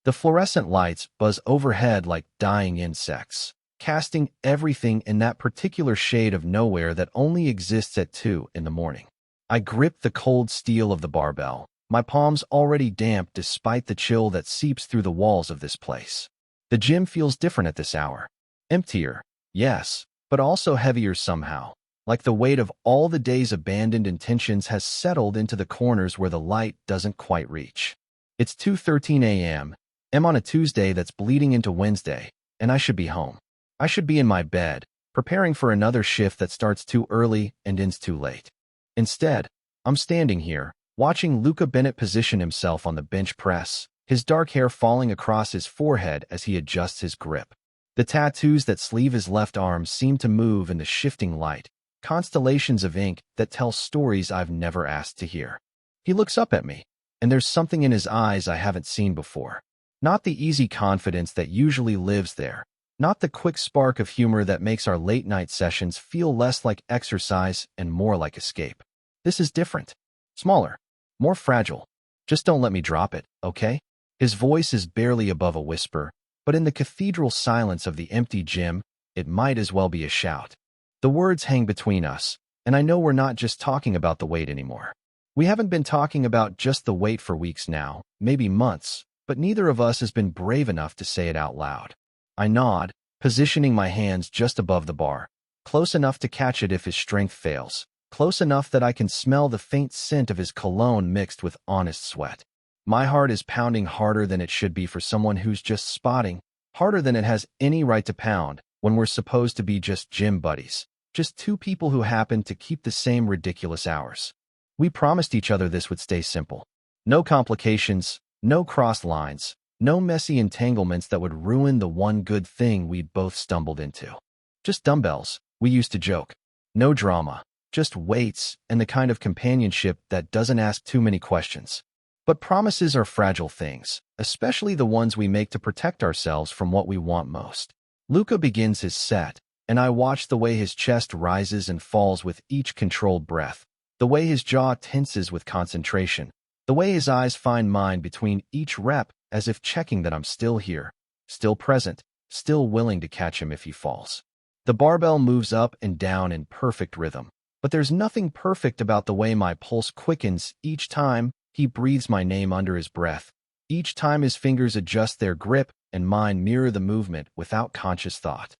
The fluorescent lights buzz overhead like dying insects, casting everything in that particular shade of nowhere that only exists at 2 in the morning. I grip the cold steel of the barbell, my palms already damp despite the chill that seeps through the walls of this place. The gym feels different at this hour. Emptier, yes, but also heavier somehow, like the weight of all the day's abandoned intentions has settled into the corners where the light doesn't quite reach. It's 2:13 a.m. I'm on a Tuesday that's bleeding into Wednesday, and I should be home. I should be in my bed, preparing for another shift that starts too early and ends too late. Instead, I'm standing here, watching Luca Bennett position himself on the bench press, his dark hair falling across his forehead as he adjusts his grip. The tattoos that sleeve his left arm seem to move in the shifting light, constellations of ink that tell stories I've never asked to hear. He looks up at me, and there's something in his eyes I haven't seen before. Not the easy confidence that usually lives there, not the quick spark of humor that makes our late-night sessions feel less like exercise and more like escape. This is different. Smaller. More fragile. Just don't let me drop it, okay? His voice is barely above a whisper, but in the cathedral silence of the empty gym, it might as well be a shout. The words hang between us, and I know we're not just talking about the weight anymore. We haven't been talking about just the weight for weeks now, maybe months, but neither of us has been brave enough to say it out loud. I nod, positioning my hands just above the bar, close enough to catch it if his strength fails, close enough that I can smell the faint scent of his cologne mixed with honest sweat. My heart is pounding harder than it should be for someone who's just spotting, harder than it has any right to pound when we're supposed to be just gym buddies, just two people who happen to keep the same ridiculous hours. We promised each other this would stay simple. No complications, no crossed lines, no messy entanglements that would ruin the one good thing we'd both stumbled into. Just dumbbells, we used to joke. No drama, just weights and the kind of companionship that doesn't ask too many questions. But promises are fragile things, especially the ones we make to protect ourselves from what we want most. Luca begins his set, and I watch the way his chest rises and falls with each controlled breath, the way his jaw tenses with concentration, the way his eyes find mine between each rep as if checking that I'm still here, still present, still willing to catch him if he falls. The barbell moves up and down in perfect rhythm, but there's nothing perfect about the way my pulse quickens each time he breathes my name under his breath, each time his fingers adjust their grip and mine mirror the movement without conscious thought.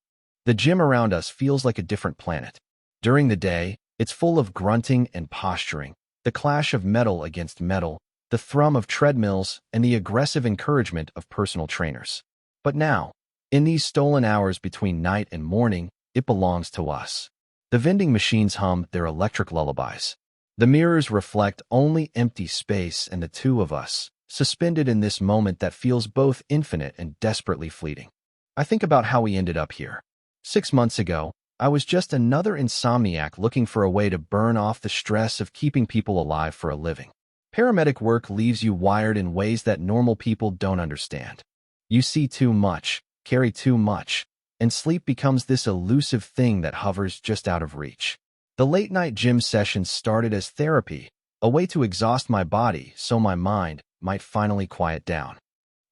The gym around us feels like a different planet. During the day, it's full of grunting and posturing, the clash of metal against metal, the thrum of treadmills, and the aggressive encouragement of personal trainers. But now, in these stolen hours between night and morning, it belongs to us. The vending machines hum their electric lullabies. The mirrors reflect only empty space and the two of us, suspended in this moment that feels both infinite and desperately fleeting. I think about how we ended up here. 6 months ago, I was just another insomniac looking for a way to burn off the stress of keeping people alive for a living. Paramedic work leaves you wired in ways that normal people don't understand. You see too much, carry too much, and sleep becomes this elusive thing that hovers just out of reach. The late-night gym sessions started as therapy, a way to exhaust my body so my mind might finally quiet down.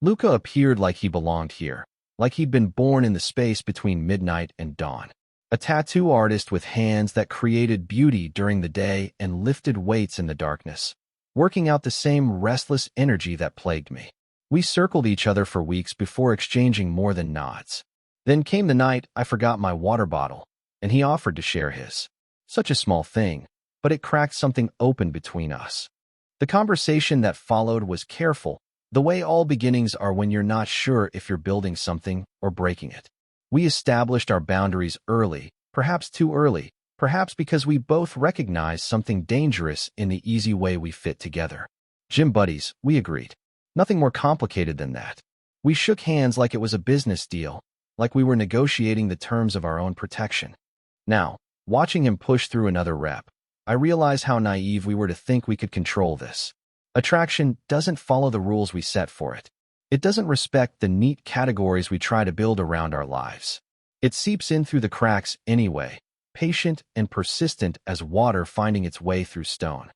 Luca appeared like he belonged here, like he'd been born in the space between midnight and dawn. A tattoo artist with hands that created beauty during the day and lifted weights in the darkness, working out the same restless energy that plagued me. We circled each other for weeks before exchanging more than nods. Then came the night I forgot my water bottle, and he offered to share his. Such a small thing, but it cracked something open between us. The conversation that followed was careful, the way all beginnings are when you're not sure if you're building something or breaking it. We established our boundaries early, perhaps too early, perhaps because we both recognized something dangerous in the easy way we fit together. Gym buddies, we agreed. Nothing more complicated than that. We shook hands like it was a business deal, like we were negotiating the terms of our own protection. Now, watching him push through another rep, I realize how naive we were to think we could control this. Attraction doesn't follow the rules we set for it. It doesn't respect the neat categories we try to build around our lives. It seeps in through the cracks anyway, patient and persistent as water finding its way through stone.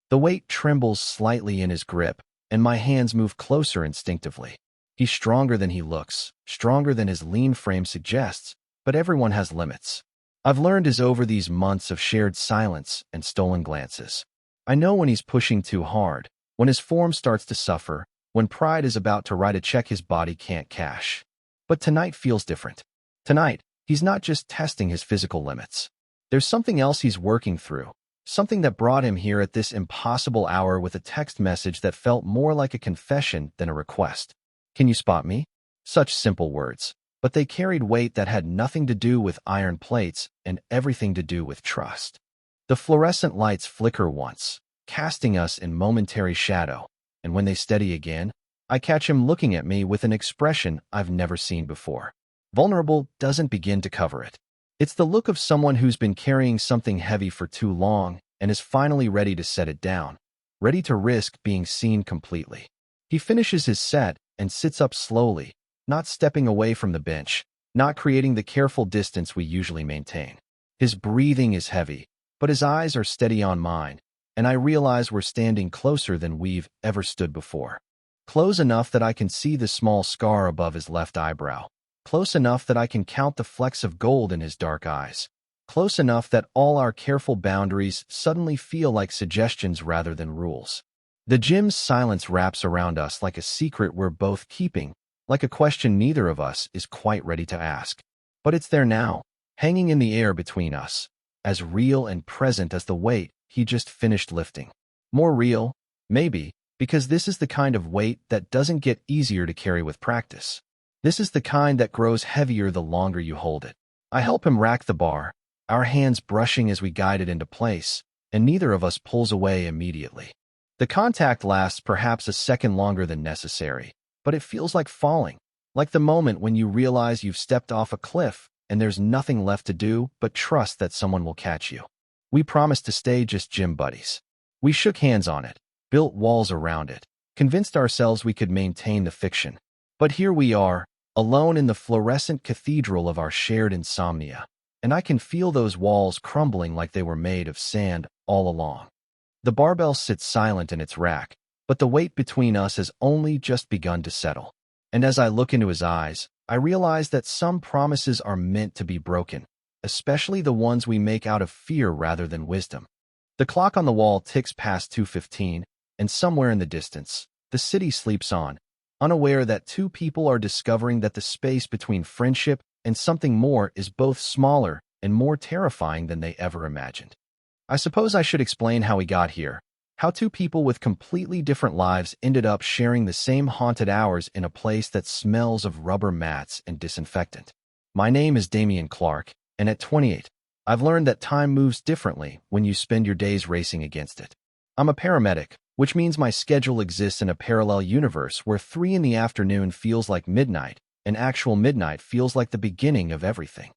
The weight trembles slightly in his grip, and my hands move closer instinctively. He's stronger than he looks, stronger than his lean frame suggests, but everyone has limits. I've learned is over these months of shared silence and stolen glances. I know when he's pushing too hard, when his form starts to suffer, when pride is about to write a check his body can't cash. But tonight feels different. Tonight, he's not just testing his physical limits. There's something else he's working through, something that brought him here at this impossible hour with a text message that felt more like a confession than a request. Can you spot me? Such simple words, but they carried weight that had nothing to do with iron plates and everything to do with trust. The fluorescent lights flicker once, casting us in momentary shadow, and when they steady again, I catch him looking at me with an expression I've never seen before. Vulnerable doesn't begin to cover it. It's the look of someone who's been carrying something heavy for too long and is finally ready to set it down, ready to risk being seen completely. He finishes his set and sits up slowly, not stepping away from the bench, not creating the careful distance we usually maintain. His breathing is heavy, but his eyes are steady on mine, and I realize we're standing closer than we've ever stood before. Close enough that I can see the small scar above his left eyebrow. Close enough that I can count the flecks of gold in his dark eyes. Close enough that all our careful boundaries suddenly feel like suggestions rather than rules. The gym's silence wraps around us like a secret we're both keeping, like a question neither of us is quite ready to ask. But it's there now, hanging in the air between us, as real and present as the weight he just finished lifting. More real, maybe, because this is the kind of weight that doesn't get easier to carry with practice. This is the kind that grows heavier the longer you hold it. I help him rack the bar, our hands brushing as we guide it into place, and neither of us pulls away immediately. The contact lasts perhaps a second longer than necessary, but it feels like falling, like the moment when you realize you've stepped off a cliff and there's nothing left to do but trust that someone will catch you. We promised to stay just gym buddies. We shook hands on it, built walls around it, convinced ourselves we could maintain the fiction. But here we are, alone in the fluorescent cathedral of our shared insomnia, and I can feel those walls crumbling like they were made of sand all along. The barbell sits silent in its rack, but the weight between us has only just begun to settle. And as I look into his eyes, I realize that some promises are meant to be broken, especially the ones we make out of fear rather than wisdom. The clock on the wall ticks past 2:15, and somewhere in the distance, the city sleeps on, unaware that two people are discovering that the space between friendship and something more is both smaller and more terrifying than they ever imagined. I suppose I should explain how we got here, how two people with completely different lives ended up sharing the same haunted hours in a place that smells of rubber mats and disinfectant. My name is Damian Clark, and at 28, I've learned that time moves differently when you spend your days racing against it. I'm a paramedic, which means my schedule exists in a parallel universe where 3 in the afternoon feels like midnight, and actual midnight feels like the beginning of everything.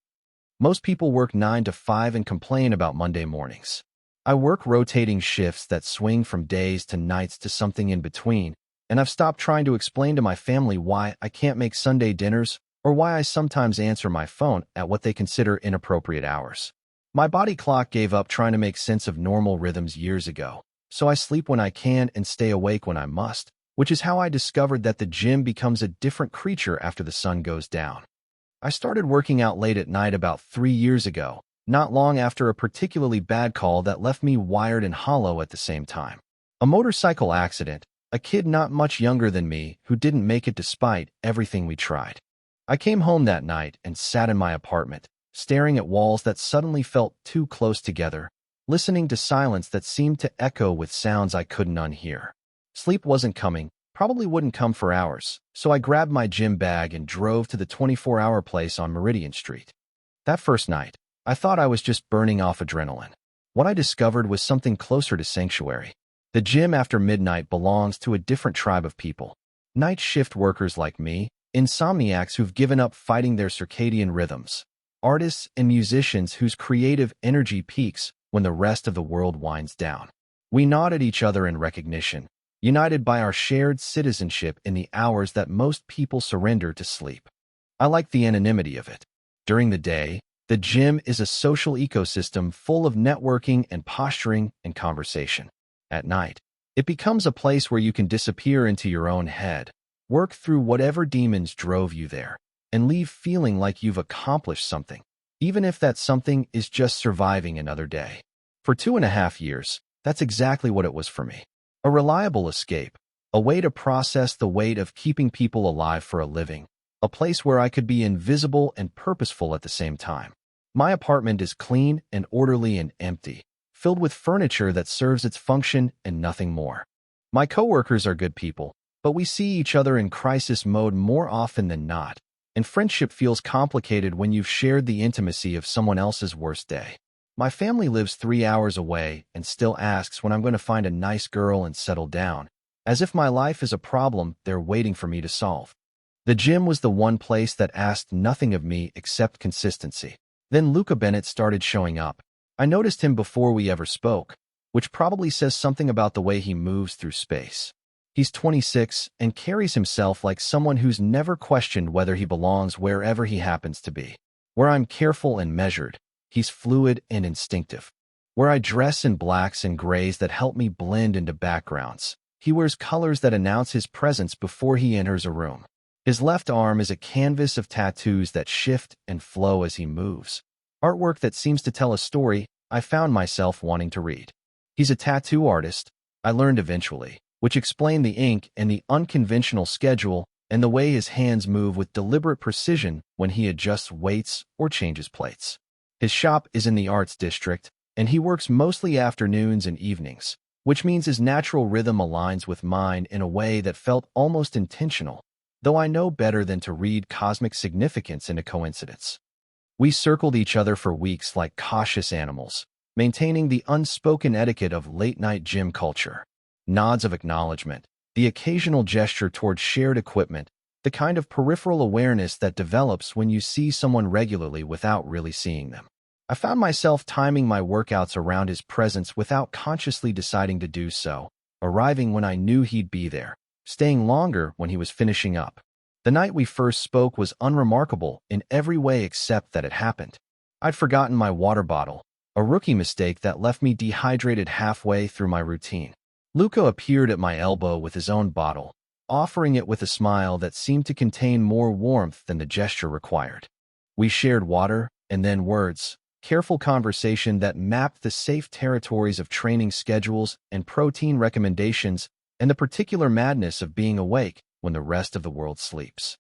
Most people work 9 to 5 and complain about Monday mornings. I work rotating shifts that swing from days to nights to something in between, and I've stopped trying to explain to my family why I can't make Sunday dinners or why I sometimes answer my phone at what they consider inappropriate hours. My body clock gave up trying to make sense of normal rhythms years ago, so I sleep when I can and stay awake when I must, which is how I discovered that the gym becomes a different creature after the sun goes down. I started working out late at night about 3 years ago, not long after a particularly bad call that left me wired and hollow at the same time. A motorcycle accident, a kid not much younger than me who didn't make it despite everything we tried. I came home that night and sat in my apartment, staring at walls that suddenly felt too close together, listening to silence that seemed to echo with sounds I couldn't unhear. Sleep wasn't coming, probably wouldn't come for hours, so I grabbed my gym bag and drove to the 24-hour place on Meridian Street. That first night, I thought I was just burning off adrenaline. What I discovered was something closer to sanctuary. The gym after midnight belongs to a different tribe of people. Night shift workers like me, insomniacs who've given up fighting their circadian rhythms, artists and musicians whose creative energy peaks when the rest of the world winds down. We nod at each other in recognition, united by our shared citizenship in the hours that most people surrender to sleep. I like the anonymity of it. During the day, the gym is a social ecosystem full of networking and posturing and conversation. At night, it becomes a place where you can disappear into your own head, Work through whatever demons drove you there, and leave feeling like you've accomplished something, even if that something is just surviving another day. For 2.5 years, that's exactly what it was for me. A reliable escape, a way to process the weight of keeping people alive for a living, a place where I could be invisible and purposeful at the same time. My apartment is clean and orderly and empty, filled with furniture that serves its function and nothing more. My coworkers are good people, but we see each other in crisis mode more often than not, and friendship feels complicated when you've shared the intimacy of someone else's worst day. My family lives 3 hours away and still asks when I'm going to find a nice girl and settle down, as if my life is a problem they're waiting for me to solve. The gym was the one place that asked nothing of me except consistency. Then Luca Bennett started showing up. I noticed him before we ever spoke, which probably says something about the way he moves through space. He's 26 and carries himself like someone who's never questioned whether he belongs wherever he happens to be. Where I'm careful and measured, he's fluid and instinctive. Where I dress in blacks and grays that help me blend into backgrounds, he wears colors that announce his presence before he enters a room. His left arm is a canvas of tattoos that shift and flow as he moves. Artwork that seems to tell a story I found myself wanting to read. He's a tattoo artist, I learned eventually, which explained the ink and the unconventional schedule and the way his hands move with deliberate precision when he adjusts weights or changes plates. His shop is in the Arts District, and he works mostly afternoons and evenings, which means his natural rhythm aligns with mine in a way that felt almost intentional, though I know better than to read cosmic significance into coincidence. We circled each other for weeks like cautious animals, maintaining the unspoken etiquette of late-night gym culture. Nods of acknowledgement, the occasional gesture toward shared equipment, the kind of peripheral awareness that develops when you see someone regularly without really seeing them. I found myself timing my workouts around his presence without consciously deciding to do so, arriving when I knew he'd be there, staying longer when he was finishing up. The night we first spoke was unremarkable in every way except that it happened. I'd forgotten my water bottle, a rookie mistake that left me dehydrated halfway through my routine. Luca appeared at my elbow with his own bottle, offering it with a smile that seemed to contain more warmth than the gesture required. We shared water, and then words, careful conversation that mapped the safe territories of training schedules and protein recommendations and the particular madness of being awake when the rest of the world sleeps.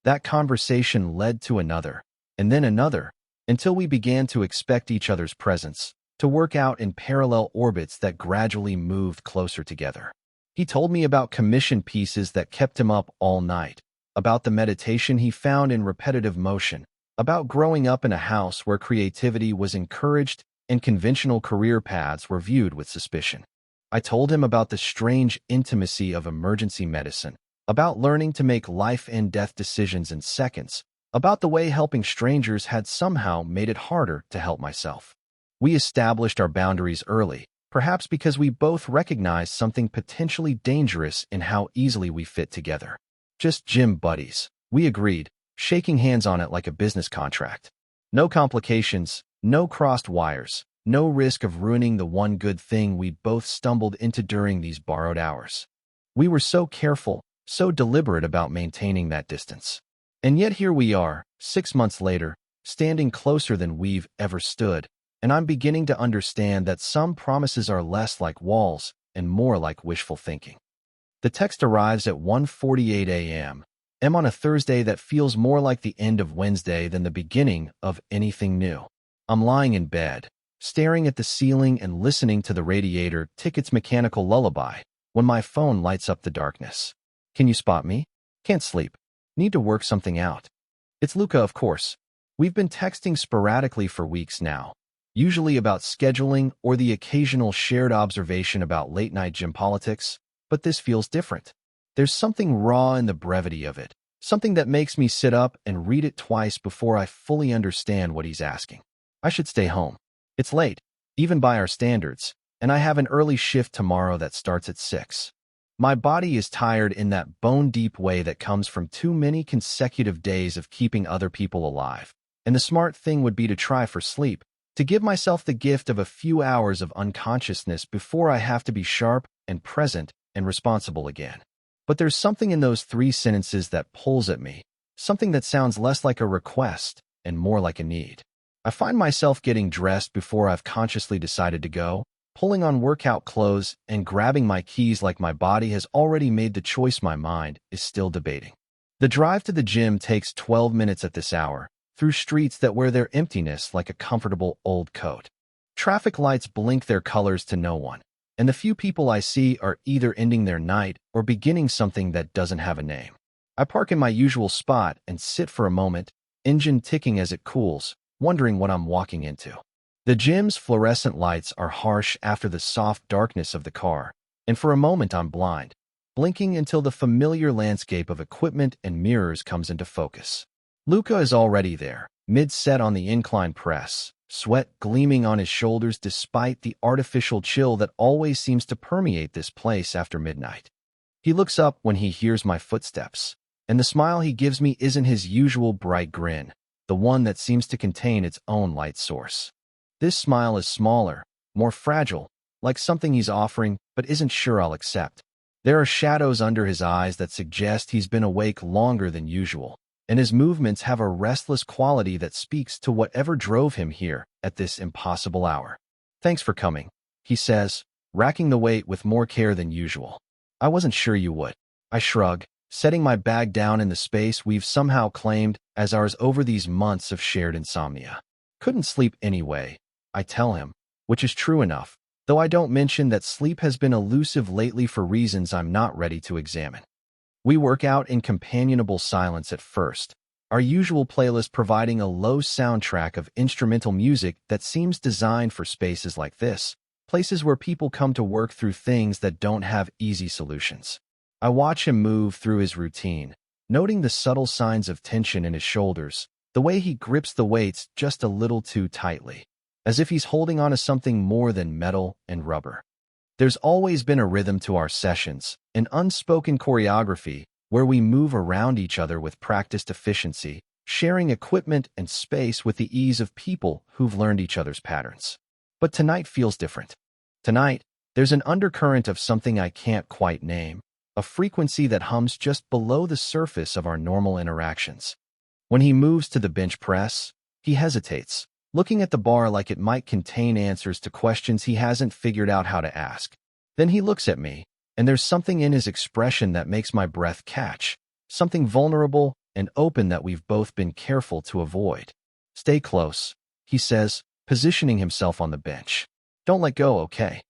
That conversation led to another, and then another, until we began to expect each other's presence, to work out in parallel orbits that gradually moved closer together. He told me about commission pieces that kept him up all night, about the meditation he found in repetitive motion, about growing up in a house where creativity was encouraged and conventional career paths were viewed with suspicion. I told him about the strange intimacy of emergency medicine, about learning to make life and death decisions in seconds, about the way helping strangers had somehow made it harder to help myself. We established our boundaries early, perhaps because we both recognized something potentially dangerous in how easily we fit together. Just gym buddies, we agreed, shaking hands on it like a business contract. No complications, no crossed wires, no risk of ruining the one good thing we'd both stumbled into during these borrowed hours. We were so careful, so deliberate about maintaining that distance. And yet here we are, 6 months later, standing closer than we've ever stood, and I'm beginning to understand that some promises are less like walls and more like wishful thinking. The text arrives at 1:48 a.m. On a Thursday that feels more like the end of Wednesday than the beginning of anything new. I'm lying in bed, staring at the ceiling and listening to the radiator tick its mechanical lullaby, when my phone lights up the darkness. Can you spot me? Can't sleep. Need to work something out. It's Luca, of course. We've been texting sporadically for weeks now, usually about scheduling or the occasional shared observation about late-night gym politics, but this feels different. There's something raw in the brevity of it, something that makes me sit up and read it twice before I fully understand what he's asking. I should stay home. It's late, even by our standards, and I have an early shift tomorrow that starts at 6. My body is tired in that bone-deep way that comes from too many consecutive days of keeping other people alive, and the smart thing would be to try for sleep, to give myself the gift of a few hours of unconsciousness before I have to be sharp and present and responsible again. But there's something in those 3 sentences that pulls at me, something that sounds less like a request and more like a need. I find myself getting dressed before I've consciously decided to go, pulling on workout clothes and grabbing my keys like my body has already made the choice my mind is still debating. The drive to the gym takes 12 minutes at this hour, through streets that wear their emptiness like a comfortable old coat. Traffic lights blink their colors to no one, and the few people I see are either ending their night or beginning something that doesn't have a name. I park in my usual spot and sit for a moment, engine ticking as it cools, wondering what I'm walking into. The gym's fluorescent lights are harsh after the soft darkness of the car, and for a moment I'm blind, blinking until the familiar landscape of equipment and mirrors comes into focus. Luca is already there, mid-set on the incline press, sweat gleaming on his shoulders despite the artificial chill that always seems to permeate this place after midnight. He looks up when he hears my footsteps, and the smile he gives me isn't his usual bright grin, the one that seems to contain its own light source. This smile is smaller, more fragile, like something he's offering but isn't sure I'll accept. There are shadows under his eyes that suggest he's been awake longer than usual, and his movements have a restless quality that speaks to whatever drove him here at this impossible hour. "Thanks for coming," he says, racking the weight with more care than usual. "I wasn't sure you would." I shrug, setting my bag down in the space we've somehow claimed as ours over these months of shared insomnia. "Couldn't sleep anyway," I tell him, which is true enough, though I don't mention that sleep has been elusive lately for reasons I'm not ready to examine. We work out in companionable silence at first, our usual playlist providing a low soundtrack of instrumental music that seems designed for spaces like this, places where people come to work through things that don't have easy solutions. I watch him move through his routine, noting the subtle signs of tension in his shoulders, the way he grips the weights just a little too tightly, as if he's holding on to something more than metal and rubber. There's always been a rhythm to our sessions, an unspoken choreography where we move around each other with practiced efficiency, sharing equipment and space with the ease of people who've learned each other's patterns. But tonight feels different. Tonight, there's an undercurrent of something I can't quite name, a frequency that hums just below the surface of our normal interactions. When he moves to the bench press, he hesitates, looking at the bar like it might contain answers to questions he hasn't figured out how to ask. Then he looks at me, and there's something in his expression that makes my breath catch, something vulnerable and open that we've both been careful to avoid. "Stay close," he says, positioning himself on the bench. "Don't let go, okay?"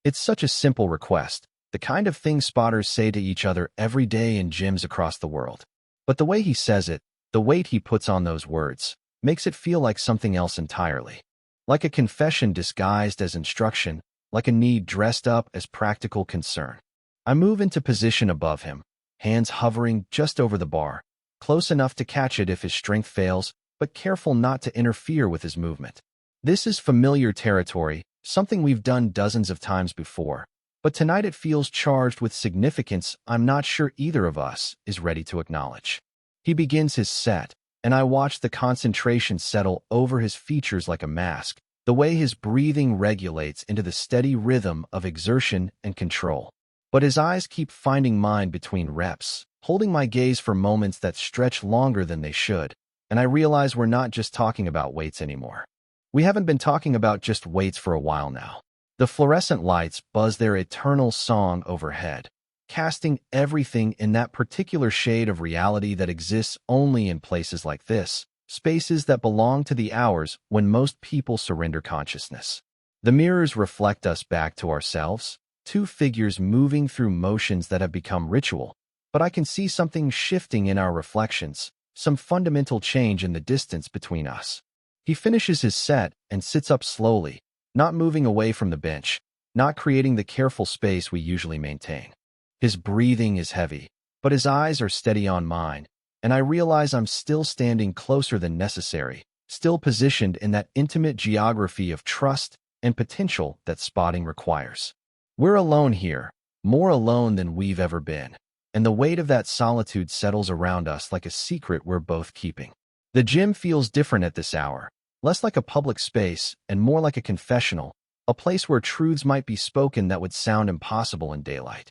It's such a simple request, the kind of thing spotters say to each other every day in gyms across the world. But the way he says it, the weight he puts on those words, makes it feel like something else entirely. Like a confession disguised as instruction, like a need dressed up as practical concern. I move into position above him, hands hovering just over the bar, close enough to catch it if his strength fails, but careful not to interfere with his movement. This is familiar territory, something we've done dozens of times before, but tonight it feels charged with significance I'm not sure either of us is ready to acknowledge. He begins his set, and I watch the concentration settle over his features like a mask, the way his breathing regulates into the steady rhythm of exertion and control. But his eyes keep finding mine between reps, holding my gaze for moments that stretch longer than they should, and I realize we're not just talking about weights anymore. We haven't been talking about just weights for a while now. The fluorescent lights buzz their eternal song overhead, casting everything in that particular shade of reality that exists only in places like this, spaces that belong to the hours when most people surrender consciousness. The mirrors reflect us back to ourselves, two figures moving through motions that have become ritual, but I can see something shifting in our reflections, some fundamental change in the distance between us. He finishes his set and sits up slowly, not moving away from the bench, not creating the careful space we usually maintain. His breathing is heavy, but his eyes are steady on mine, and I realize I'm still standing closer than necessary, still positioned in that intimate geography of trust and potential that spotting requires. We're alone here, more alone than we've ever been, and the weight of that solitude settles around us like a secret we're both keeping. The gym feels different at this hour, less like a public space and more like a confessional, a place where truths might be spoken that would sound impossible in daylight.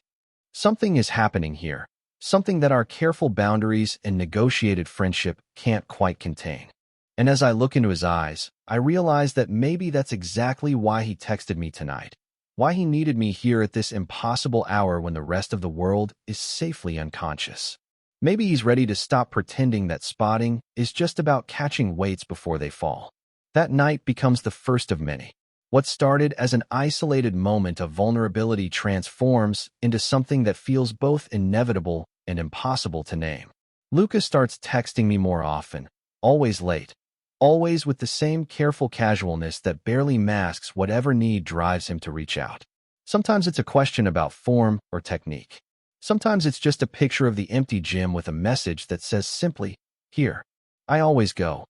Something is happening here, something that our careful boundaries and negotiated friendship can't quite contain. And as I look into his eyes, I realize that maybe that's exactly why he texted me tonight, why he needed me here at this impossible hour when the rest of the world is safely unconscious. Maybe he's ready to stop pretending that spotting is just about catching weights before they fall. That night becomes the first of many. What started as an isolated moment of vulnerability transforms into something that feels both inevitable and impossible to name. Luca starts texting me more often, always late, always with the same careful casualness that barely masks whatever need drives him to reach out. Sometimes it's a question about form or technique. Sometimes it's just a picture of the empty gym with a message that says simply, "Here, I always go."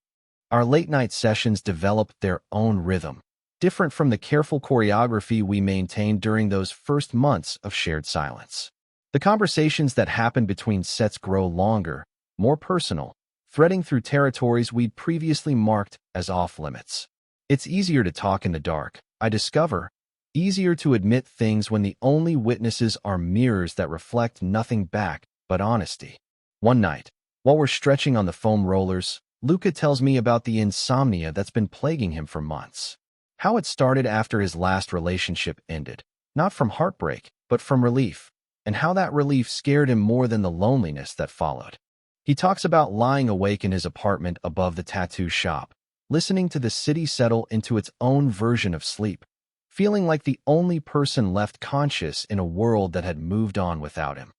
Our late-night sessions develop their own rhythm, different from the careful choreography we maintained during those first months of shared silence. The conversations that happen between sets grow longer, more personal, threading through territories we'd previously marked as off-limits. It's easier to talk in the dark, I discover, easier to admit things when the only witnesses are mirrors that reflect nothing back but honesty. One night, while we're stretching on the foam rollers, Luca tells me about the insomnia that's been plaguing him for months. How it started after his last relationship ended, not from heartbreak, but from relief, and how that relief scared him more than the loneliness that followed. He talks about lying awake in his apartment above the tattoo shop, listening to the city settle into its own version of sleep, feeling like the only person left conscious in a world that had moved on without him.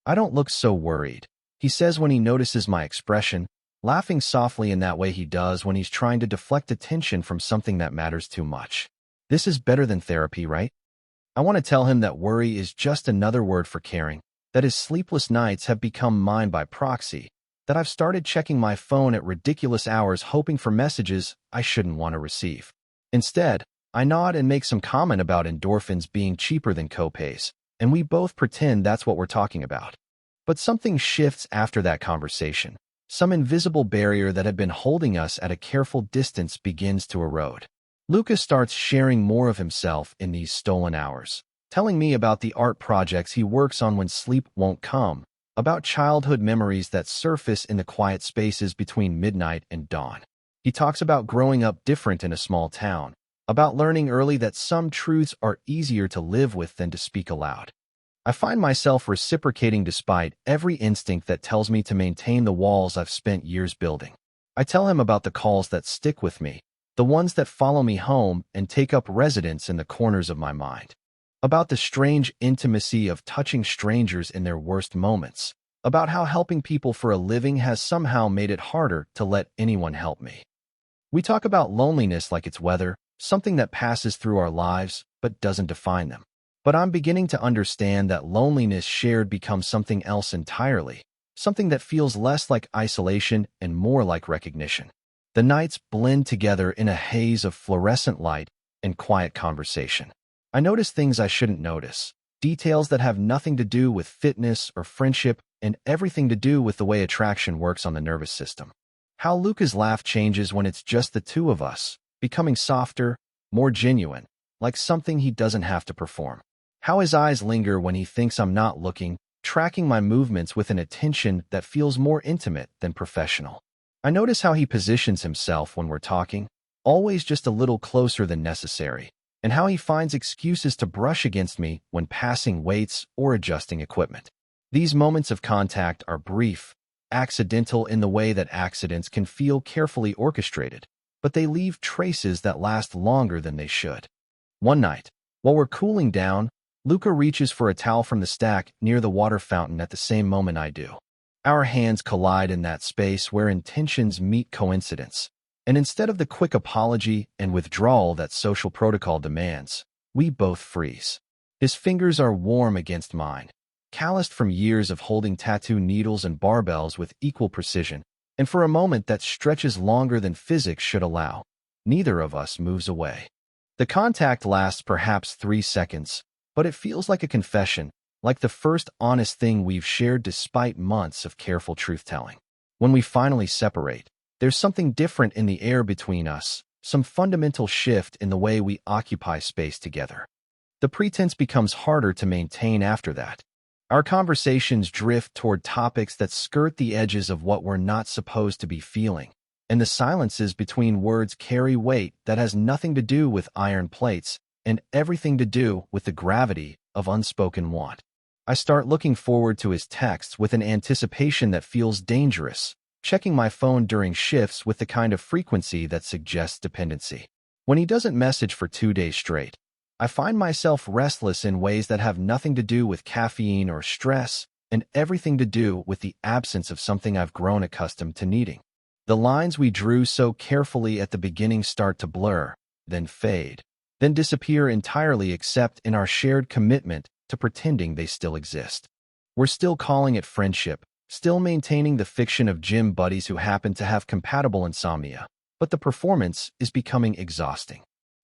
"I don't look so worried," he says when he notices my expression, laughing softly in that way he does when he's trying to deflect attention from something that matters too much. "This is better than therapy, right?" I want to tell him that worry is just another word for caring, that his sleepless nights have become mine by proxy, that I've started checking my phone at ridiculous hours hoping for messages I shouldn't want to receive. Instead, I nod and make some comment about endorphins being cheaper than copays, and we both pretend that's what we're talking about. But something shifts after that conversation. Some invisible barrier that had been holding us at a careful distance begins to erode. Luca starts sharing more of himself in these stolen hours, telling me about the art projects he works on when sleep won't come, about childhood memories that surface in the quiet spaces between midnight and dawn. He talks about growing up different in a small town, about learning early that some truths are easier to live with than to speak aloud. I find myself reciprocating despite every instinct that tells me to maintain the walls I've spent years building. I tell him about the calls that stick with me, the ones that follow me home and take up residence in the corners of my mind. About the strange intimacy of touching strangers in their worst moments. About how helping people for a living has somehow made it harder to let anyone help me. We talk about loneliness like it's weather, something that passes through our lives but doesn't define them. But I'm beginning to understand that loneliness shared becomes something else entirely, something that feels less like isolation and more like recognition. The nights blend together in a haze of fluorescent light and quiet conversation. I notice things I shouldn't notice, details that have nothing to do with fitness or friendship and everything to do with the way attraction works on the nervous system. How Luca's laugh changes when it's just the two of us, becoming softer, more genuine, like something he doesn't have to perform. How his eyes linger when he thinks I'm not looking, tracking my movements with an attention that feels more intimate than professional. I notice how he positions himself when we're talking, always just a little closer than necessary, and how he finds excuses to brush against me when passing weights or adjusting equipment. These moments of contact are brief, accidental in the way that accidents can feel carefully orchestrated, but they leave traces that last longer than they should. One night, while we're cooling down, Luca reaches for a towel from the stack near the water fountain at the same moment I do. Our hands collide in that space where intentions meet coincidence, and instead of the quick apology and withdrawal that social protocol demands, we both freeze. His fingers are warm against mine, calloused from years of holding tattoo needles and barbells with equal precision, and for a moment that stretches longer than physics should allow, neither of us moves away. The contact lasts perhaps 3 seconds, but it feels like a confession, like the first honest thing we've shared despite months of careful truth-telling. When we finally separate, there's something different in the air between us, some fundamental shift in the way we occupy space together. The pretense becomes harder to maintain after that. Our conversations drift toward topics that skirt the edges of what we're not supposed to be feeling, and the silences between words carry weight that has nothing to do with iron plates and everything to do with the gravity of unspoken want. I start looking forward to his texts with an anticipation that feels dangerous, checking my phone during shifts with the kind of frequency that suggests dependency. When he doesn't message for 2 days straight, I find myself restless in ways that have nothing to do with caffeine or stress and everything to do with the absence of something I've grown accustomed to needing. The lines we drew so carefully at the beginning start to blur, then fade, then disappear entirely except in our shared commitment to pretending they still exist. We're still calling it friendship, still maintaining the fiction of gym buddies who happen to have compatible insomnia, but the performance is becoming exhausting.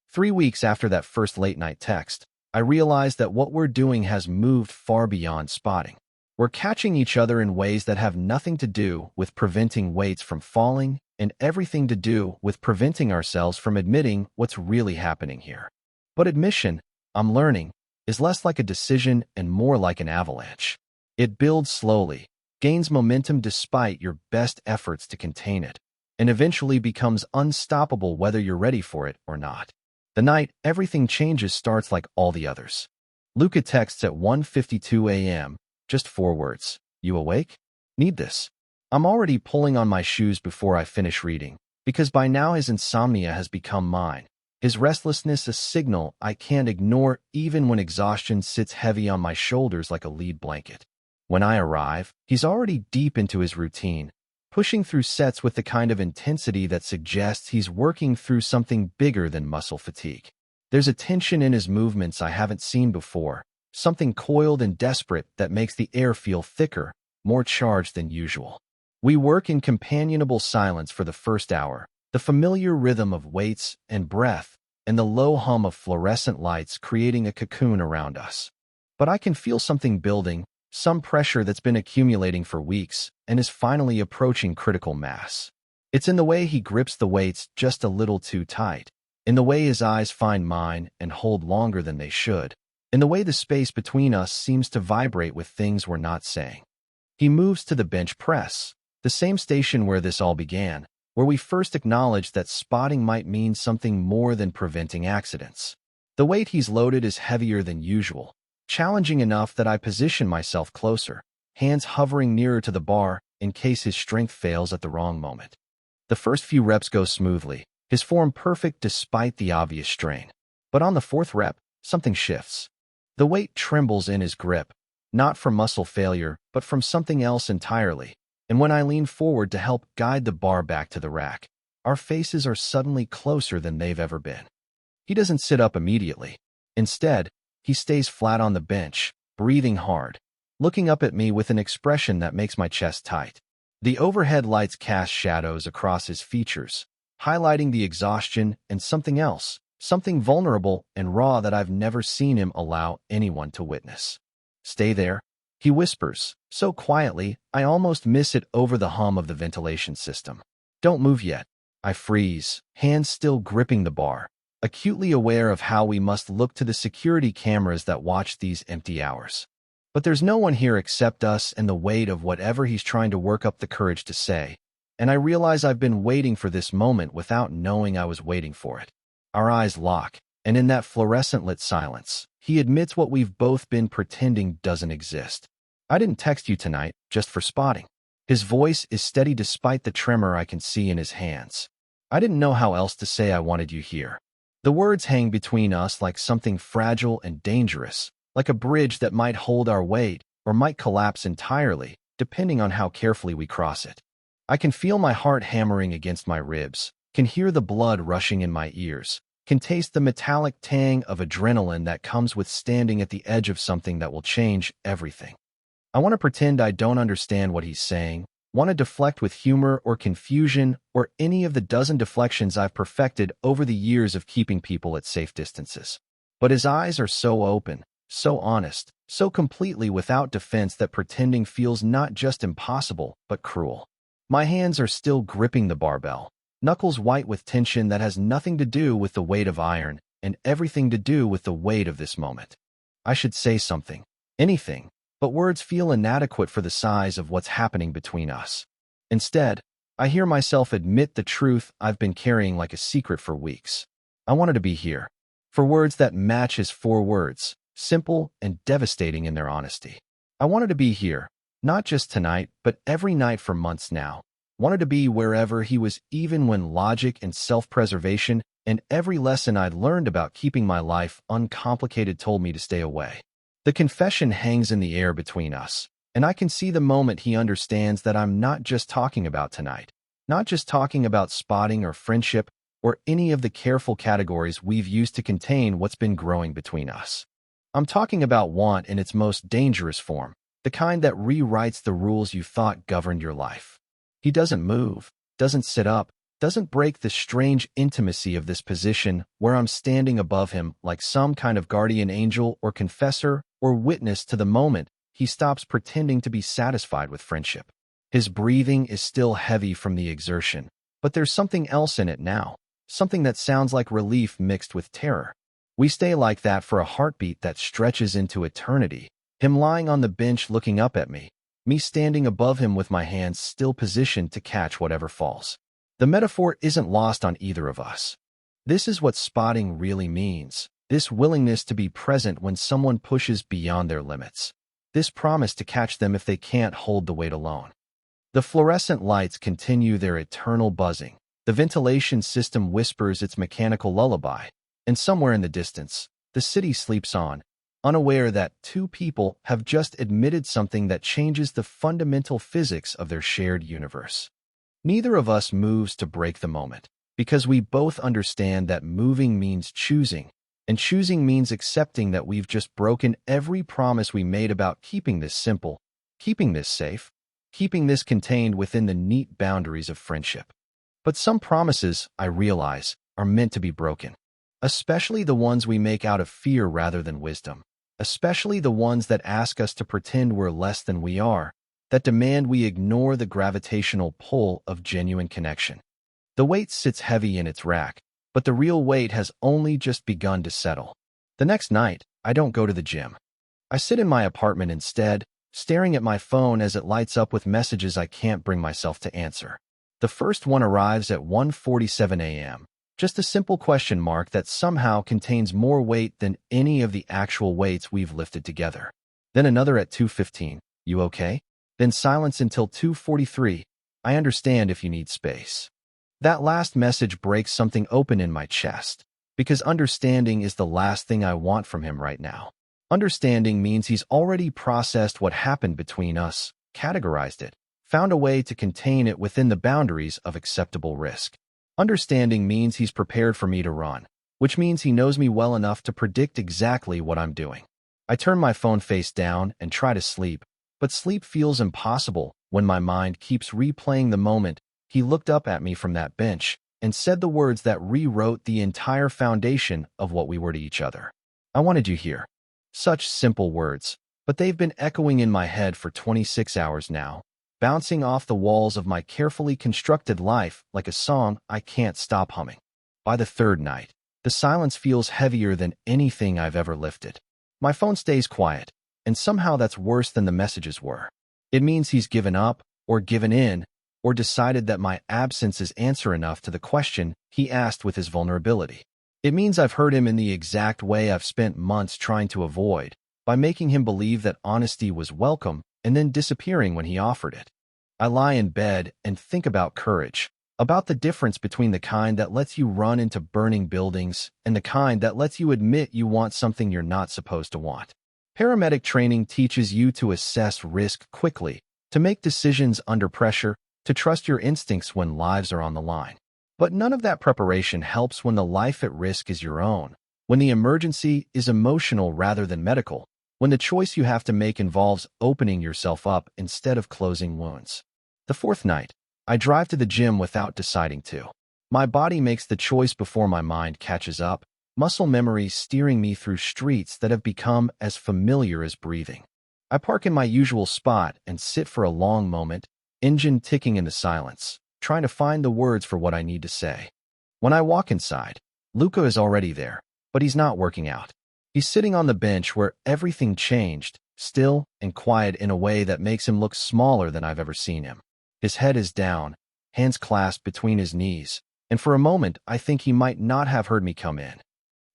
3 weeks after that first late-night text, I realized that what we're doing has moved far beyond spotting. We're catching each other in ways that have nothing to do with preventing weights from falling and everything to do with preventing ourselves from admitting what's really happening here. But admission, I'm learning, is less like a decision and more like an avalanche. It builds slowly, gains momentum despite your best efforts to contain it, and eventually becomes unstoppable whether you're ready for it or not. The night everything changes starts like all the others. Luca texts at 1:52 a.m., just 4 words. You awake? Need this. I'm already pulling on my shoes before I finish reading, because by now his insomnia has become mine. His restlessness a signal I can't ignore even when exhaustion sits heavy on my shoulders like a lead blanket. When I arrive, he's already deep into his routine, pushing through sets with the kind of intensity that suggests he's working through something bigger than muscle fatigue. There's a tension in his movements I haven't seen before, something coiled and desperate that makes the air feel thicker, more charged than usual. We work in companionable silence for the first hour, the familiar rhythm of weights and breath, and the low hum of fluorescent lights creating a cocoon around us. But I can feel something building, some pressure that's been accumulating for weeks and is finally approaching critical mass. It's in the way he grips the weights just a little too tight, in the way his eyes find mine and hold longer than they should, in the way the space between us seems to vibrate with things we're not saying. He moves to the bench press, the same station where this all began, where we first acknowledged that spotting might mean something more than preventing accidents. The weight he's loaded is heavier than usual, challenging enough that I position myself closer, hands hovering nearer to the bar in case his strength fails at the wrong moment. The first few reps go smoothly, his form perfect despite the obvious strain. But on the 4th rep, something shifts. The weight trembles in his grip, not from muscle failure, but from something else entirely. And when I lean forward to help guide the bar back to the rack, our faces are suddenly closer than they've ever been. He doesn't sit up immediately. Instead, he stays flat on the bench, breathing hard, looking up at me with an expression that makes my chest tight. The overhead lights cast shadows across his features, highlighting the exhaustion and something else, something vulnerable and raw that I've never seen him allow anyone to witness. Stay there, he whispers, so quietly I almost miss it over the hum of the ventilation system. Don't move yet. I freeze, hands still gripping the bar, acutely aware of how we must look to the security cameras that watch these empty hours. But there's no one here except us and the weight of whatever he's trying to work up the courage to say, and I realize I've been waiting for this moment without knowing I was waiting for it. Our eyes lock, and in that fluorescent-lit silence, he admits what we've both been pretending doesn't exist. I didn't text you tonight, just for spotting. His voice is steady despite the tremor I can see in his hands. I didn't know how else to say I wanted you here. The words hang between us like something fragile and dangerous, like a bridge that might hold our weight or might collapse entirely, depending on how carefully we cross it. I can feel my heart hammering against my ribs, can hear the blood rushing in my ears, can taste the metallic tang of adrenaline that comes with standing at the edge of something that will change everything. I want to pretend I don't understand what he's saying, want to deflect with humor or confusion or any of the dozen deflections I've perfected over the years of keeping people at safe distances. But his eyes are so open, so honest, so completely without defense that pretending feels not just impossible, but cruel. My hands are still gripping the barbell, knuckles white with tension that has nothing to do with the weight of iron and everything to do with the weight of this moment. I should say something, anything, but words feel inadequate for the size of what's happening between us. Instead, I hear myself admit the truth I've been carrying like a secret for weeks. I wanted to be here, for words that match his 4 words, simple and devastating in their honesty. I wanted to be here, not just tonight, but every night for months now. Wanted to be wherever he was, even when logic and self-preservation and every lesson I'd learned about keeping my life uncomplicated told me to stay away. The confession hangs in the air between us, and I can see the moment he understands that I'm not just talking about tonight, not just talking about spotting or friendship or any of the careful categories we've used to contain what's been growing between us. I'm talking about want in its most dangerous form, the kind that rewrites the rules you thought governed your life. He doesn't move, doesn't sit up, doesn't break the strange intimacy of this position where I'm standing above him like some kind of guardian angel or confessor or witness to the moment he stops pretending to be satisfied with friendship. His breathing is still heavy from the exertion, but there's something else in it now, something that sounds like relief mixed with terror. We stay like that for a heartbeat that stretches into eternity, him lying on the bench looking up at me standing above him with my hands still positioned to catch whatever falls. The metaphor isn't lost on either of us. This is what spotting really means, this willingness to be present when someone pushes beyond their limits, this promise to catch them if they can't hold the weight alone. The fluorescent lights continue their eternal buzzing, the ventilation system whispers its mechanical lullaby, and somewhere in the distance, the city sleeps on, unaware that 2 people have just admitted something that changes the fundamental physics of their shared universe. Neither of us moves to break the moment, because we both understand that moving means choosing, and choosing means accepting that we've just broken every promise we made about keeping this simple, keeping this safe, keeping this contained within the neat boundaries of friendship. But some promises, I realize, are meant to be broken, especially the ones we make out of fear rather than wisdom, especially the ones that ask us to pretend we're less than we are, that demand we ignore the gravitational pull of genuine connection. The weight sits heavy in its rack, but the real weight has only just begun to settle. The next night, I don't go to the gym. I sit in my apartment instead, staring at my phone as it lights up with messages I can't bring myself to answer. The first one arrives at 1:47 a.m., just a simple question mark that somehow contains more weight than any of the actual weights we've lifted together. Then another at 2:15, "You okay?" Then silence until 2:43, "I understand if you need space." That last message breaks something open in my chest, because understanding is the last thing I want from him right now. Understanding means he's already processed what happened between us, categorized it, found a way to contain it within the boundaries of acceptable risk. Understanding means he's prepared for me to run, which means he knows me well enough to predict exactly what I'm doing. I turn my phone face down and try to sleep, but sleep feels impossible when my mind keeps replaying the moment he looked up at me from that bench and said the words that rewrote the entire foundation of what we were to each other. "I wanted you here." Such simple words, but they've been echoing in my head for 26 hours now, bouncing off the walls of my carefully constructed life like a song I can't stop humming. By the 3rd night, the silence feels heavier than anything I've ever lifted. My phone stays quiet, and somehow that's worse than the messages were. It means he's given up, or given in, or decided that my absence is answer enough to the question he asked with his vulnerability. It means I've heard him in the exact way I've spent months trying to avoid, by making him believe that honesty was welcome and then disappearing when he offered it. I lie in bed and think about courage, about the difference between the kind that lets you run into burning buildings and the kind that lets you admit you want something you're not supposed to want. Paramedic training teaches you to assess risk quickly, to make decisions under pressure, to trust your instincts when lives are on the line. But none of that preparation helps when the life at risk is your own, when the emergency is emotional rather than medical, when the choice you have to make involves opening yourself up instead of closing wounds. The 4th night, I drive to the gym without deciding to. My body makes the choice before my mind catches up, muscle memory steering me through streets that have become as familiar as breathing. I park in my usual spot and sit for a long moment, engine ticking in the silence, trying to find the words for what I need to say. When I walk inside, Luca is already there, but he's not working out. He's sitting on the bench where everything changed, still and quiet in a way that makes him look smaller than I've ever seen him. His head is down, hands clasped between his knees, and for a moment I think he might not have heard me come in.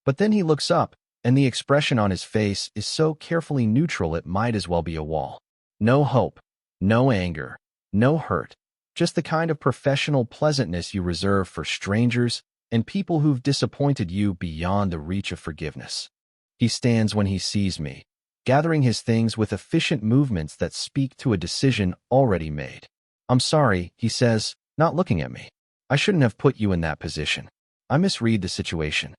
But then he looks up, and the expression on his face is so carefully neutral it might as well be a wall. No hope, no anger, no hurt, just the kind of professional pleasantness you reserve for strangers and people who've disappointed you beyond the reach of forgiveness. He stands when he sees me, gathering his things with efficient movements that speak to a decision already made. "I'm sorry," he says, not looking at me. "I shouldn't have put you in that position. I misread the situation."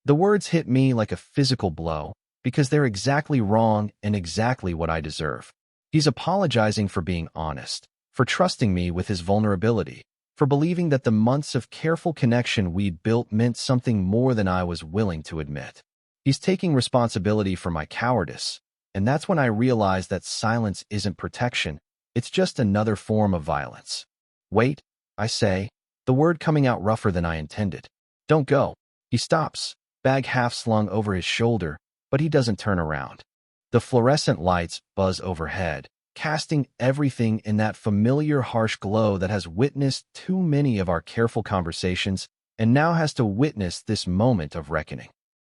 The words hit me like a physical blow because they're exactly wrong and exactly what I deserve. He's apologizing for being honest, for trusting me with his vulnerability, for believing that the months of careful connection we'd built meant something more than I was willing to admit. He's taking responsibility for my cowardice, and that's when I realize that silence isn't protection, it's just another form of violence. "Wait," I say, the word coming out rougher than I intended. "Don't go." He stops, bag half slung over his shoulder, but he doesn't turn around. The fluorescent lights buzz overhead, casting everything in that familiar harsh glow that has witnessed too many of our careful conversations and now has to witness this moment of reckoning.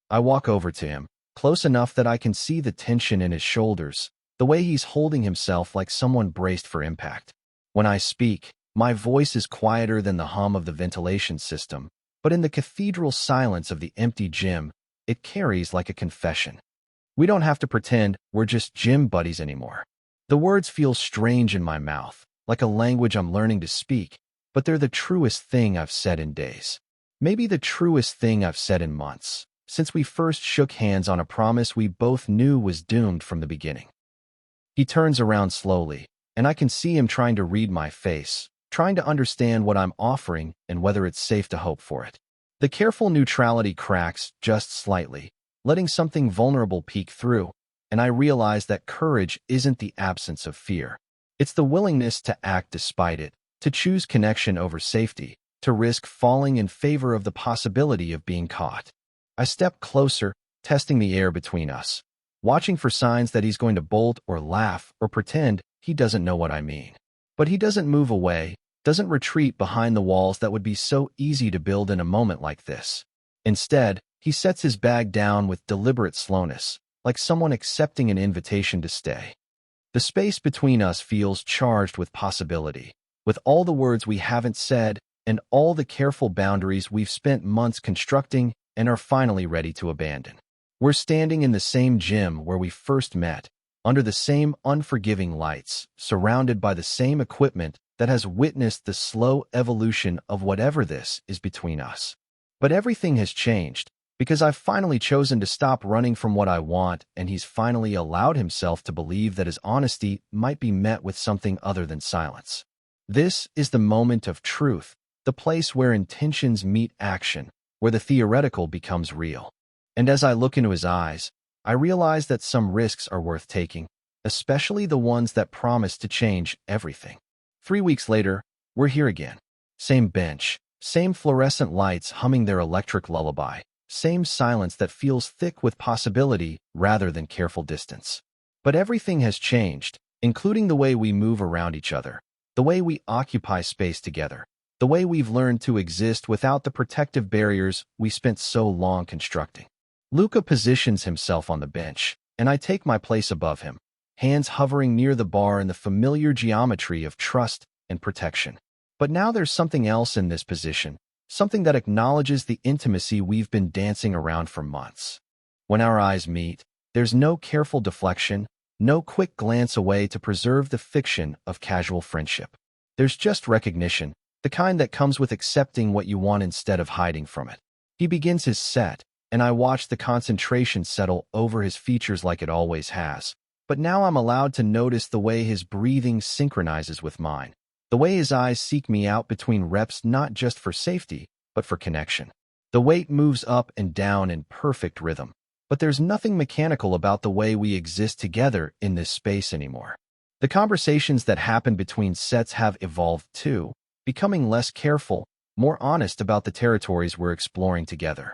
I walk over to him, close enough that I can see the tension in his shoulders, the way he's holding himself like someone braced for impact. When I speak, my voice is quieter than the hum of the ventilation system, but in the cathedral silence of the empty gym, it carries like a confession. We don't have to pretend we're just gym buddies anymore. The words feel strange in my mouth, like a language I'm learning to speak, but they're the truest thing I've said in days. Maybe the truest thing I've said in months, since we first shook hands on a promise we both knew was doomed from the beginning. He turns around slowly, and I can see him trying to read my face, trying to understand what I'm offering and whether it's safe to hope for it. The careful neutrality cracks just slightly, letting something vulnerable peek through, and I realize that courage isn't the absence of fear. It's the willingness to act despite it, to choose connection over safety, to risk falling in favor of the possibility of being caught. I step closer, testing the air between us, watching for signs that he's going to bolt or laugh or pretend he doesn't know what I mean. But he doesn't move away, doesn't retreat behind the walls that would be so easy to build in a moment like this. Instead, he sets his bag down with deliberate slowness, like someone accepting an invitation to stay. The space between us feels charged with possibility, with all the words we haven't said and all the careful boundaries we've spent months constructing and are finally ready to abandon. We're standing in the same gym where we first met, under the same unforgiving lights, surrounded by the same equipment that has witnessed the slow evolution of whatever this is between us. But everything has changed, because I've finally chosen to stop running from what I want, and he's finally allowed himself to believe that his honesty might be met with something other than silence. This is the moment of truth, the place where intentions meet action, where the theoretical becomes real. And as I look into his eyes, I realize that some risks are worth taking, especially the ones that promise to change everything. 3 weeks later, we're here again. Same bench, same fluorescent lights humming their electric lullaby, same silence that feels thick with possibility rather than careful distance. But everything has changed, including the way we move around each other, the way we occupy space together, the way we've learned to exist without the protective barriers we spent so long constructing. Luca positions himself on the bench, and I take my place above him, hands hovering near the bar in the familiar geometry of trust and protection. But now there's something else in this position, something that acknowledges the intimacy we've been dancing around for months. When our eyes meet, there's no careful deflection, no quick glance away to preserve the fiction of casual friendship. There's just recognition, the kind that comes with accepting what you want instead of hiding from it. He begins his set, and I watch the concentration settle over his features like it always has. But now I'm allowed to notice the way his breathing synchronizes with mine, the way his eyes seek me out between reps not just for safety, but for connection. The weight moves up and down in perfect rhythm, but there's nothing mechanical about the way we exist together in this space anymore. The conversations that happen between sets have evolved too, becoming less careful, more honest about the territories we're exploring together.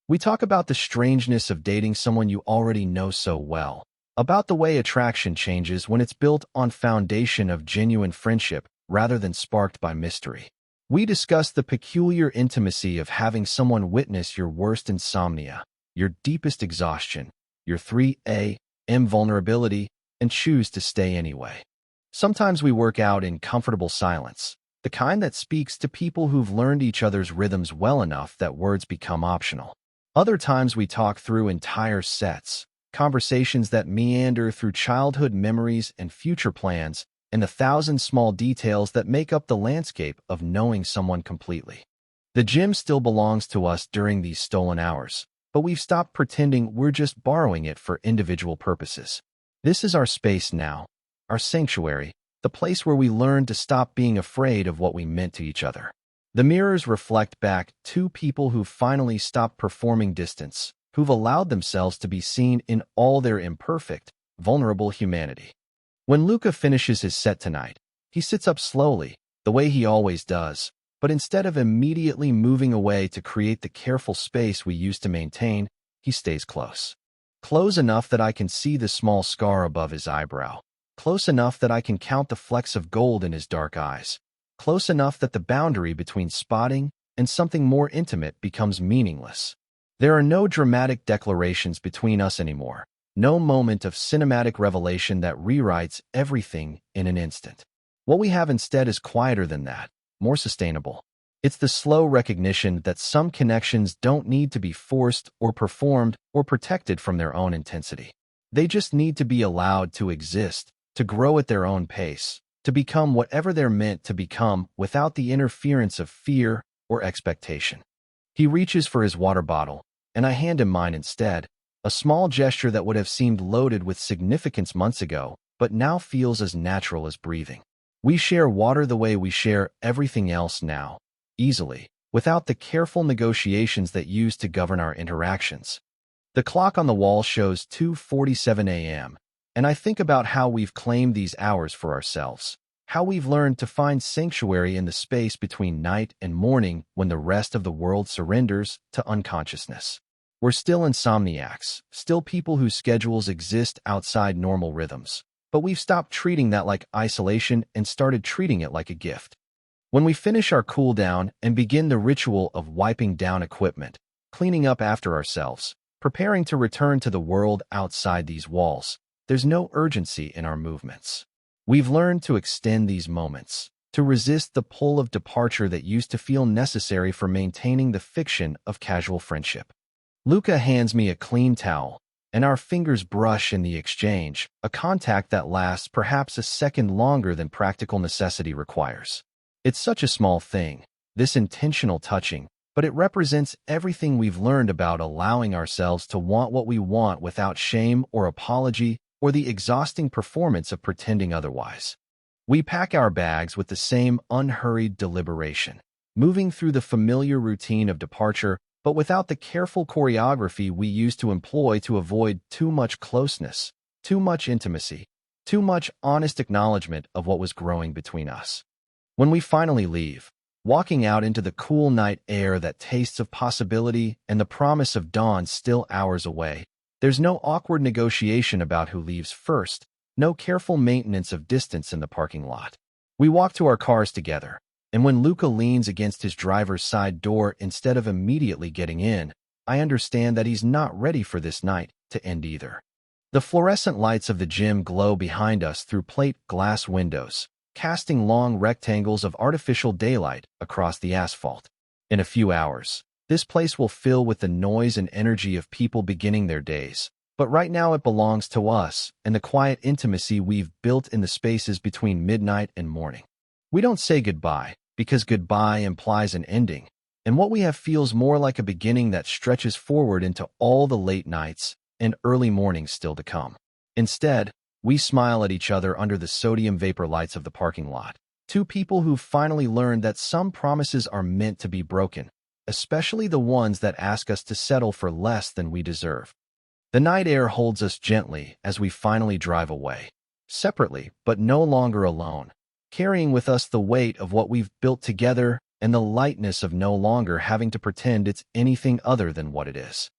We talk about the strangeness of dating someone you already know so well, about the way attraction changes when it's built on foundation of genuine friendship rather than sparked by mystery. We discuss the peculiar intimacy of having someone witness your worst insomnia, your deepest exhaustion, your 3 a.m. vulnerability, and choose to stay anyway. Sometimes we work out in comfortable silence, the kind that speaks to people who've learned each other's rhythms well enough that words become optional. Other times we talk through entire sets, conversations that meander through childhood memories and future plans, and the thousand small details that make up the landscape of knowing someone completely. The gym still belongs to us during these stolen hours, but we've stopped pretending we're just borrowing it for individual purposes. This is our space now, our sanctuary, the place where we learn to stop being afraid of what we meant to each other. The mirrors reflect back two people who've finally stopped performing distance, who've allowed themselves to be seen in all their imperfect, vulnerable humanity. When Luca finishes his set tonight, he sits up slowly, the way he always does, but instead of immediately moving away to create the careful space we used to maintain, he stays close. Close enough that I can see the small scar above his eyebrow. Close enough that I can count the flecks of gold in his dark eyes. Close enough that the boundary between spotting and something more intimate becomes meaningless. There are no dramatic declarations between us anymore. No moment of cinematic revelation that rewrites everything in an instant. What we have instead is quieter than that, more sustainable. It's the slow recognition that some connections don't need to be forced or performed or protected from their own intensity. They just need to be allowed to exist, to grow at their own pace, to become whatever they're meant to become without the interference of fear or expectation. He reaches for his water bottle, and I hand him mine instead. A small gesture that would have seemed loaded with significance months ago, but now feels as natural as breathing. We share water the way we share everything else now, easily, without the careful negotiations that used to govern our interactions. The clock on the wall shows 2:47 a.m., and I think about how we've claimed these hours for ourselves, how we've learned to find sanctuary in the space between night and morning when the rest of the world surrenders to unconsciousness. We're still insomniacs, still people whose schedules exist outside normal rhythms, but we've stopped treating that like isolation and started treating it like a gift. When we finish our cool down and begin the ritual of wiping down equipment, cleaning up after ourselves, preparing to return to the world outside these walls, there's no urgency in our movements. We've learned to extend these moments, to resist the pull of departure that used to feel necessary for maintaining the fiction of casual friendship. Luca hands me a clean towel, and our fingers brush in the exchange, a contact that lasts perhaps a second longer than practical necessity requires. It's such a small thing, this intentional touching, but it represents everything we've learned about allowing ourselves to want what we want without shame or apology or the exhausting performance of pretending otherwise. We pack our bags with the same unhurried deliberation, moving through the familiar routine of departure, but without the careful choreography we used to employ to avoid too much closeness, too much intimacy, too much honest acknowledgement of what was growing between us. When we finally leave, walking out into the cool night air that tastes of possibility and the promise of dawn still hours away, there's no awkward negotiation about who leaves first, no careful maintenance of distance in the parking lot. We walk to our cars together, and when Luca leans against his driver's side door instead of immediately getting in, I understand that he's not ready for this night to end either. The fluorescent lights of the gym glow behind us through plate glass windows, casting long rectangles of artificial daylight across the asphalt. In a few hours, this place will fill with the noise and energy of people beginning their days, but right now it belongs to us and the quiet intimacy we've built in the spaces between midnight and morning. We don't say goodbye, because goodbye implies an ending, and what we have feels more like a beginning that stretches forward into all the late nights and early mornings still to come. Instead, we smile at each other under the sodium vapor lights of the parking lot. Two people who've finally learned that some promises are meant to be broken, especially the ones that ask us to settle for less than we deserve. The night air holds us gently as we finally drive away, separately but no longer alone, carrying with us the weight of what we've built together and the lightness of no longer having to pretend it's anything other than what it is.